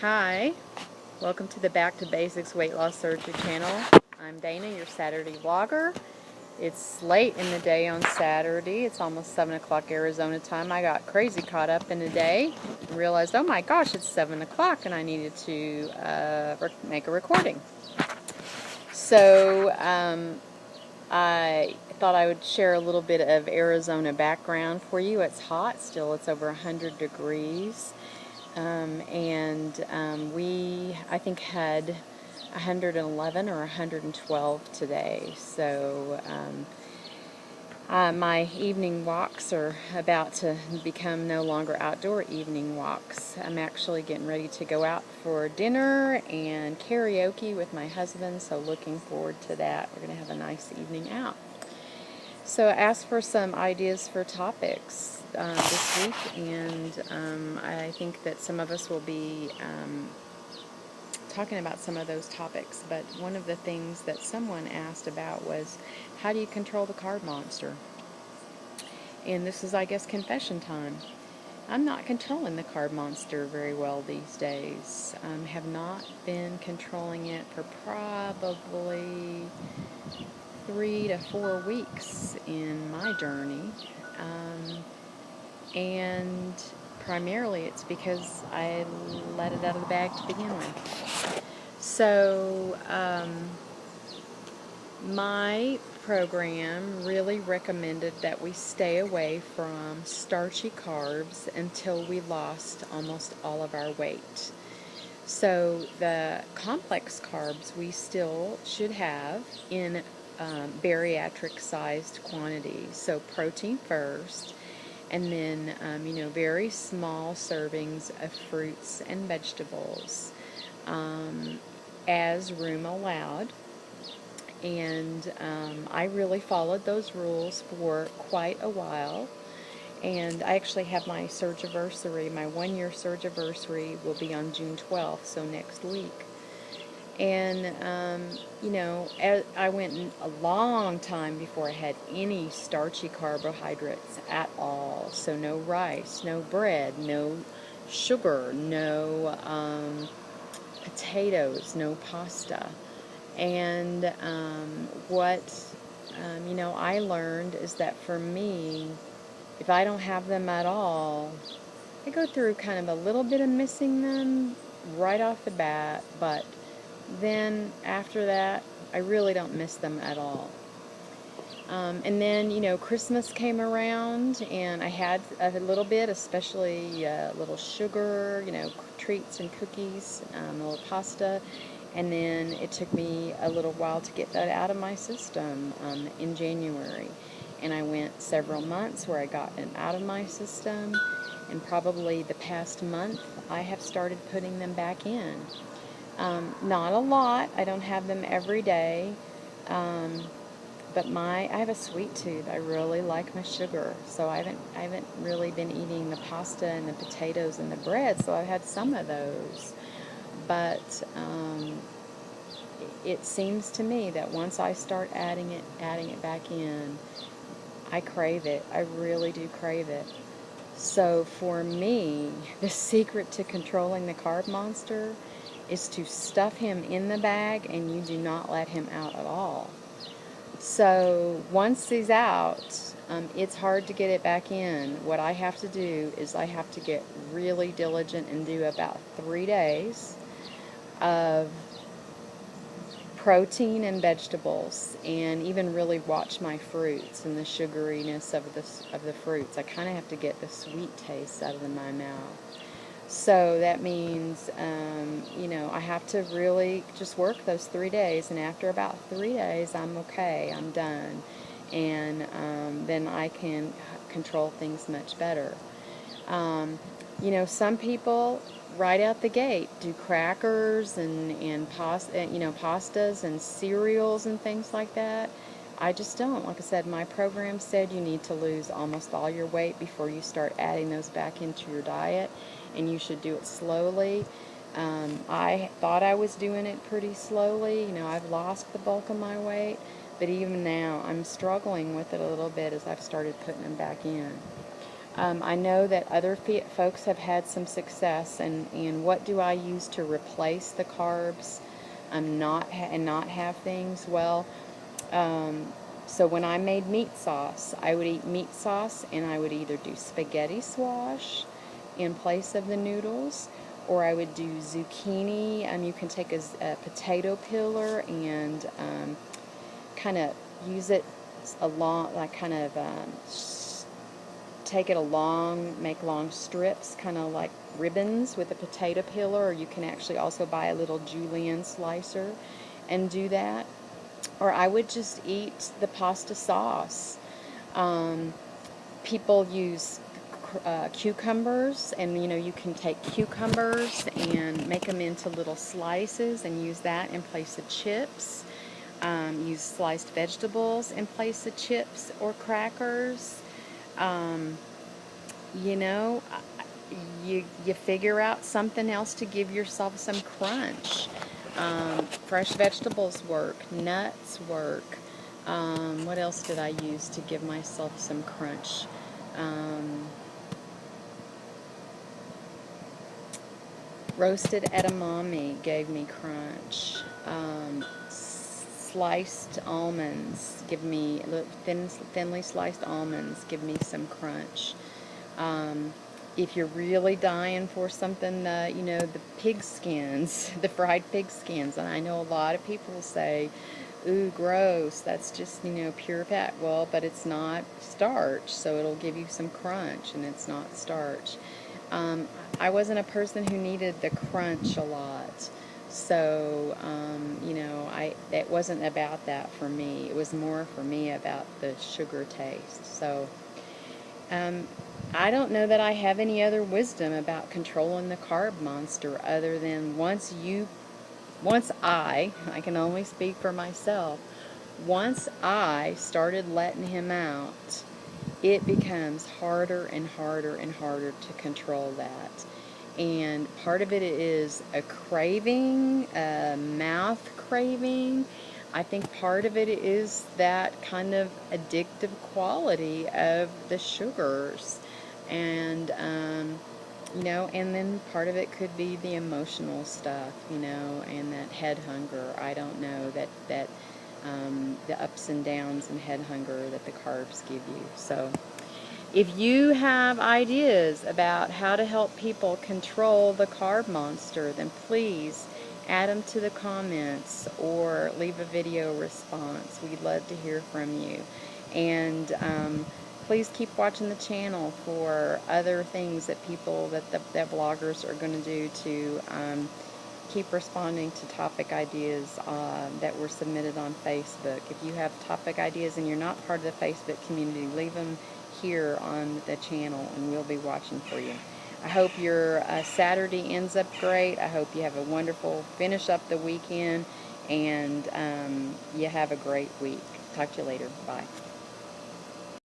Hi, welcome to the Back to Basics Weight Loss Surgery channel. I'm Dana, your Saturday vlogger. It's late in the day on Saturday. It's almost 7 o'clock Arizona time. I got crazy caught up in the day and realized, oh my gosh, it's 7 o'clock and I needed to make a recording. So I thought I would share a little bit of Arizona background for you. It's hot still. It's over 100 degrees. We, I think, had 111 or 112 today. So my evening walks are about to become no longer outdoor evening walks. I'm actually getting ready to go out for dinner and karaoke with my husband, so looking forward to that. We're going to have a nice evening out. So I asked for some ideas for topics this week, and I think that some of us will be talking about some of those topics. But one of the things that someone asked about was, how do you control the Carb Monster? And this is, I guess, confession time. I'm not controlling the Carb Monster very well these days. Have not been controlling it for probably 3 to 4 weeks in my journey, and primarily it's because I let it out of the bag to begin with. So my program really recommended that we stay away from starchy carbs until we lost almost all of our weight. So the complex carbs we still should have in bariatric sized quantities. So protein first, and then very small servings of fruits and vegetables as room allowed. And I really followed those rules for quite a while. And I actually have my surgiversary, my 1-year surgiversary will be on June 12th, so next week. And, I went a long time before I had any starchy carbohydrates at all. So no rice, no bread, no sugar, no potatoes, no pasta. And what I learned is that for me, if I don't have them at all, I go through kind of a little bit of missing them right off the bat, but then after that, I really don't miss them at all. And then, Christmas came around, and I had a little bit, especially a little sugar, treats and cookies, a little pasta. And then it took me a little while to get that out of my system in January. And I went several months where I got it out of my system. And probably the past month, I have started putting them back in. Not a lot. I don't have them every day. But I have a sweet tooth. I really like my sugar. So I haven't really been eating the pasta and the potatoes and the bread. So I've had some of those. But it seems to me that once I start adding it back in, I crave it. I really do crave it. So for me, the secret to controlling the Carb Monster is to stuff him in the bag and you do not let him out at all. So once he's out, it's hard to get it back in. What I have to do is I have to get really diligent and do about 3 days of protein and vegetables, and even really watch my fruits and the sugariness of the fruits. I kind of have to get the sweet taste out of my mouth. So that means, I have to really just work those 3 days, and after about 3 days, I'm okay, I'm done, and then I can control things much better. Some people right out the gate do crackers and pastas and cereals and things like that. I just don't. Like I said, my program said you need to lose almost all your weight before you start adding those back into your diet, and you should do it slowly. I thought I was doing it pretty slowly. I've lost the bulk of my weight, but even now I'm struggling with it a little bit as I've started putting them back in. I know that other folks have had some success, and what do I use to replace the carbs and not have things? Well, so when I made meat sauce, I would eat meat sauce, and I would either do spaghetti squash in place of the noodles, or I would do zucchini. You can take a potato peeler and kind of use it along, like kind of take it along, make long strips, kind of like ribbons with a potato peeler, or you can actually also buy a little julienne slicer and do that. Or I would just eat the pasta sauce. People use cucumbers, and you can take cucumbers and make them into little slices and use that in place of chips. Use sliced vegetables in place of chips or crackers. You know, you figure out something else to give yourself some crunch. Fresh vegetables work, nuts work. What else did I use to give myself some crunch? Roasted edamame gave me crunch. Sliced almonds give me, thinly sliced almonds give me some crunch. If you're really dying for something, the pig skins, the fried pig skins, and I know a lot of people say, ooh, gross, that's just, pure fat. Well, but it's not starch, so it'll give you some crunch, and it's not starch. I wasn't a person who needed the crunch a lot, so, it wasn't about that for me. It was more for me about the sugar taste. So, I don't know that I have any other wisdom about controlling the carb monster other than once I can only speak for myself, once I started letting him out, it becomes harder and harder and harder to control that. And part of it is a craving, a mouth craving. I think part of it is that kind of addictive quality of the sugars. And, and then part of it could be the emotional stuff, and that head hunger. I don't know, that the ups and downs and head hunger that the carbs give you. So if you have ideas about how to help people control the carb monster, then please add them to the comments or leave a video response. We'd love to hear from you. And please keep watching the channel for other things that the bloggers are going to do to keep responding to topic ideas that were submitted on Facebook. If you have topic ideas and you're not part of the Facebook community, leave them here on the channel and we'll be watching for you. I hope your Saturday ends up great. I hope you have a wonderful finish up the weekend, and you have a great week. Talk to you later. Bye.